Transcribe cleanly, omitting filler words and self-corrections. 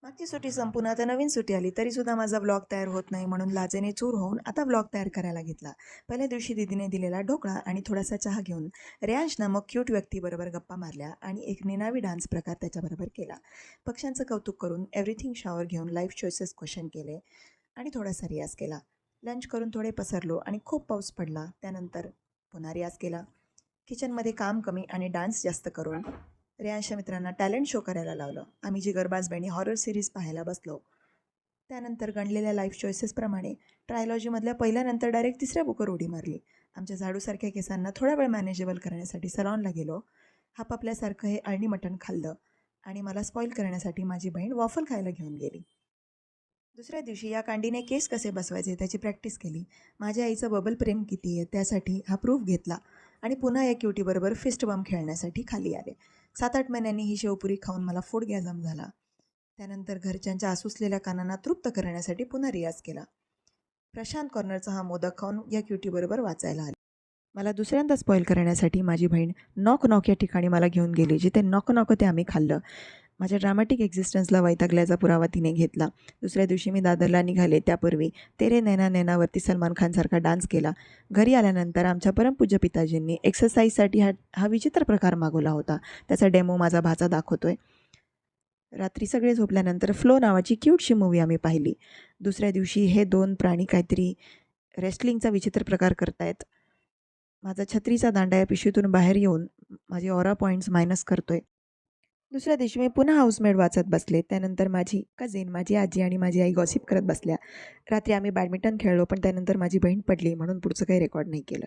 मागची सुट्टी संपून आता नवीन सुट्टी आली तरीसुद्धा माझा ब्लॉग तयार होत नाही म्हणून लाजेने चूर होऊन आता ब्लॉग तयार करायला घेतला. पहिल्या दिवशी दीदीने दिलेला ढोकळा आणि थोडासा चहा घेऊन रेयांश नामक क्यूट व्यक्तीबरोबर गप्पा मारल्या आणि एक निनावी डान्स प्रकार त्याच्याबरोबर केला. पक्ष्यांचं कौतुक करून एव्हरीथिंग शॉवर घेऊन लाईफ चॉईसेस क्वेश्चन केले आणि थोडासा रियाज केला. लंच करून थोडे पसरलो आणि खूप पाऊस पडला. त्यानंतर पुन्हा रियाज केला. किचनमध्ये काम कमी आणि डान्स जास्त करून रेयांशच्या मित्रांना टॅलेंट शो करायला लावलं. आम्ही जिगरबाज बहिणी हॉरर सिरीज पाहायला बसलो. त्यानंतर गणलेल्या लाईफ चॉईसेसप्रमाणे ट्रायलॉजीमधल्या पहिल्यानंतर डायरेक्ट तिसऱ्या बुकवर उडी मारली. आमच्या झाडूसारख्या केसांना थोडा वेळ मॅनेजेबल करण्यासाठी सलॉनला गेलो. हापापल्यासारखं हे अळणी मटण खाल्लं आणि मला स्पॉईल करण्यासाठी माझी बहीण वॉफल खायला घेऊन गेली. दुसऱ्या दिवशी या कांडीने केस कसे बसवायचे त्याची प्रॅक्टिस केली. माझ्या आईचं बबल प्रेम किती आहे त्यासाठी हा प्रूफ घेतला आणि पुन्हा या क्युटीबरोबर फिस्ट बम खेळण्यासाठी खाली आले. 7-8 महिन्यांनी ही शेवपुरी खाऊन मला फूड गॅझम झाला. त्यानंतर घरच्यांच्या आसुसलेल्या कानांना तृप्त करण्यासाठी पुन्हा रियाज केला. प्रशांत कॉर्नरचा हा मोदक खाऊन या क्युटीबरोबर वाचायला आले. मला दुसऱ्यांदा स्पॉईल करण्यासाठी माझी बहीण नॉक नॉक या ठिकाणी मला घेऊन गेली. जिथे नॉक नॉक ते आम्ही खाल्लं. माझ्या ड्रामॅटिक एक्झिस्टन्सला वैतागल्याचा पुरावा तिने घेतला. दुसऱ्या दिवशी मी दादरला निघाले त्यापूर्वी तेरे नैना नैनावरती सलमान खानसारखा डान्स केला. घरी आल्यानंतर आमच्या परमपूज्य पिताजींनी एक्सरसाइजसाठी हा विचित्र प्रकार मागवला होता. त्याचा डेमो माझा भाचा दाखवतोय. रात्री सगळे झोपल्यानंतर फ्लो नावाची क्यूटशी मूवी आम्ही पाहिली. दुसऱ्या दिवशी हे 2 प्राणी काहीतरी रेस्लिंगचा विचित्र प्रकार करतायत. माझा छत्रीचा दांडा या पिशवीतून बाहेर येऊन माझे ऑरा पॉईंट्स मायनस करतोय. दुसऱ्या दिवशी मी पुन्हा हाऊसमेड वाचत बसले. त्यानंतर माझी कझिन, माझी आजी आणि माझी आई गॉसिप करत बसल्या. रात्री आम्ही बॅडमिंटन खेळलो पण त्यानंतर माझी बहीण पडली म्हणून पुढचं काही रेकॉर्ड नाही केलं.